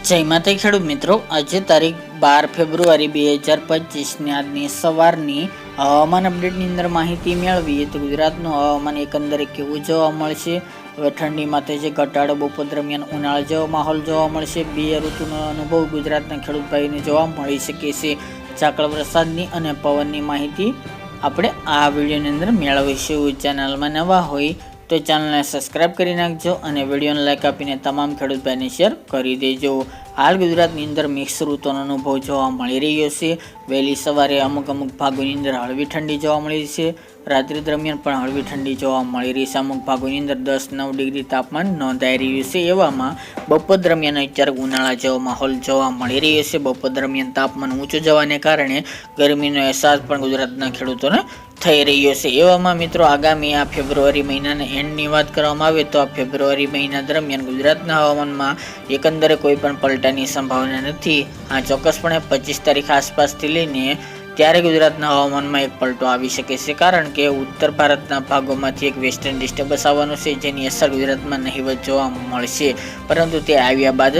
જય માતા ખેડૂત મિત્રો, આજે તારીખ 12 ફેબ્રુઆરી 2025 આજની સવારની હવામાન અપડેટની અંદર માહિતી મેળવીએ તો ગુજરાતનું હવામાન એકંદરે કેવું જોવા મળશે. હવે ઠંડીમાં જે ઘટાડો, બપોર દરમિયાન ઉનાળા જેવો માહોલ જોવા મળશે. બે ઋતુનો અનુભવ ગુજરાતના ખેડૂત ભાઈને જોવા મળી શકે છે. ઝાકળ વરસાદની અને પવનની માહિતી આપણે આ વિડીયોની અંદર મેળવીશું. ચેનલમાં નવા હોય તો ચેનલને સબસ્ક્રાઇબ કરી નાખજો અને વિડીયોને લાઈક આપીને તમામ ખેડૂત ભાઈને શેર કરી દેજો. હાલ ગુજરાતની અંદર મિક્સ ઋતુનો અનુભવ જોવા મળી રહ્યો છે. વહેલી સવારે અમુક ભાગોની અંદર હળવી ઠંડી જોવા મળી છે. રાત્રિ દરમિયાન પણ હળવી ઠંડી જોવા મળી રહી છે. અમુક ભાગોની અંદર 10-9 ડિગ્રી તાપમાન નોંધાઈ રહ્યું છે. એવામાં બપોર દરમિયાન અત્યારે ઉનાળા જેવો માહોલ જોવા મળી રહ્યો છે. બપોર દરમિયાન તાપમાન ઊંચું જવાને કારણે ગરમીનો અહેસાસ પણ ગુજરાતના ખેડૂતોને થઈ રહ્યો છે. એવામાં મિત્રો, આગામી આ ફેબ્રુઆરી મહિનાના એન્ડની વાત કરવામાં આવે તો આ ફેબ્રુઆરી મહિના દરમિયાન ગુજરાતના હવામાનમાં એકંદરે કોઈ પણ પલટાની સંભાવના નથી. આ ચોક્કસપણે 25 તારીખ આસપાસથી લઈને ત્યારે ગુજરાતના હવામાનમાં એક પલટો આવી શકે છે, કારણ કે ઉત્તર ભારતના ભાગોમાંથી એક વેસ્ટર્ન ડિસ્ટર્બન્સ આવવાનું છે, જેની અસર ગુજરાતમાં નહિવત જોવા મળશે. પરંતુ તે આવ્યા બાદ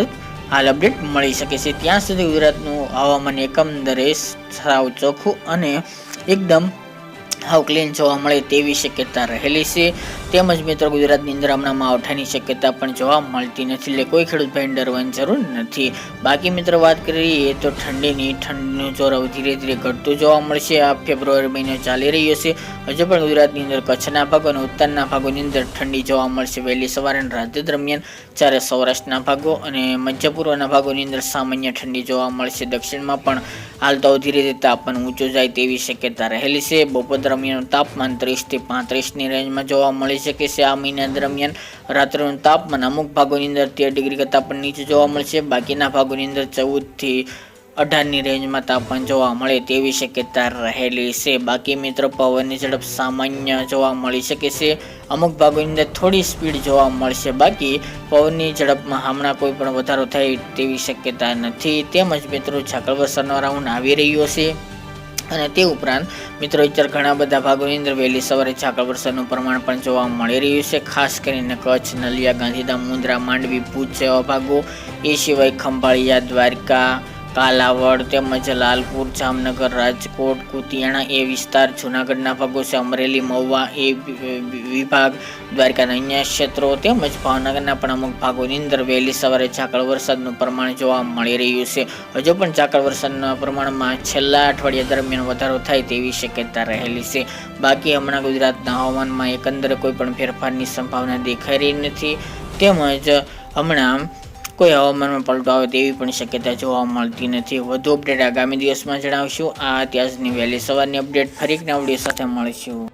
હાલ અપડેટ મળી શકે છે. ત્યાં સુધી ગુજરાતનું હવામાન એકંદરે સાવ ચોખ્ખું અને એકદમ હાવ ક્લીન જોવા મળે તેવી શક્યતા રહેલી છે. તેમજ મિત્રો, ગુજરાતની અંદર હમણાં માવઠાની શક્યતા પણ જોવા મળતી નથી, એટલે કોઈ ખેડૂત ભાઈને ડરવાની જરૂર નથી. બાકી મિત્રો, વાત કરીએ તો ઠંડીનું જોર ધીરે ધીરે ઘટતું જોવા મળશે. આ ફેબ્રુઆરી મહિનો ચાલી રહ્યો છે. હજુ પણ ગુજરાતની અંદર કચ્છના ભાગો અને ઉત્તરના ભાગોની અંદર ઠંડી જોવા મળશે વહેલી સવારે અને રાત્રિ દરમિયાન. જ્યારે સૌરાષ્ટ્રના ભાગો અને મધ્ય પૂર્વના ભાગોની અંદર સામાન્ય ઠંડી જોવા મળશે. દક્ષિણમાં પણ હાલ તો ધીરે ધીરે તાપમાન ઊંચું જાય તેવી શક્યતા રહેલી છે. બપોર દરમિયાન તાપમાન 30 થી 35ની રેન્જમાં જોવા મળી શકે છે. આ મહિના દરમિયાન રાત્રિનું તાપમાન અમુક ભાગોની અંદર 13 ડિગ્રી કરતાં પણ નીચે જોવા મળશે. બાકીના ભાગોની અંદર 14 થી 18ની રેન્જમાં તાપમાન જોવા મળે તેવી શક્યતા રહેલી છે. બાકી મિત્રો, પવનની ઝડપ સામાન્ય જોવા મળી શકે છે. અમુક ભાગોની અંદર થોડી સ્પીડ જોવા મળશે. બાકી પવનની ઝડપમાં હમણાં કોઈ પણ વધારો થાય તેવી શક્યતા નથી. તેમજ મિત્રો, ઝાકળ વરસાદનો રાઉન્ડ આવી રહ્યો છે. અને તે ઉપરાંત મિત્રો, અત્યારે ઘણા બધા ભાગોની અંદર વહેલી સવારે ઝાકળ વરસાદનું પ્રમાણ પણ જોવા મળી રહ્યું છે. ખાસ કરીને કચ્છ, નલિયા, ગાંધીધામ, મુંદ્રા, માંડવી, ભુજ જેવા ભાગો, એ સિવાય ખંભાળિયા, દ્વારકા, કાલાવડ, તેમજ લાલપુર, જામનગર, રાજકોટ, કુતિયાણા એ વિસ્તાર, જૂનાગઢના ભાગો છે, અમરેલી, મહુવા એ વિભાગ, દ્વારકાના અન્ય ક્ષેત્રો તેમજ ભાવનગરના પણ અમુક ભાગોની અંદર વહેલી સવારે ઝાકળ વરસાદનું પ્રમાણ જોવા મળી રહ્યું છે. હજુ પણ ઝાકળ વરસાદના પ્રમાણમાં છેલ્લા અઠવાડિયા દરમિયાન વધારો થાય તેવી શક્યતા રહેલી છે. બાકી હમણાં ગુજરાતના હવામાનમાં એકંદરે કોઈ પણ ફેરફારની સંભાવના દેખાઈ રહી નથી. તેમજ હમણાં કોઈ હવામાનમાં પલટો આવે તેવી પણ શક્યતા જોવા મળતી નથી. વધુ અપડેટ આગામી દિવસમાં જણાવશું. આ અત્યારની વહેલી સવારની અપડેટ ફરી એક નવા વિડીયો સાથે મળીશું.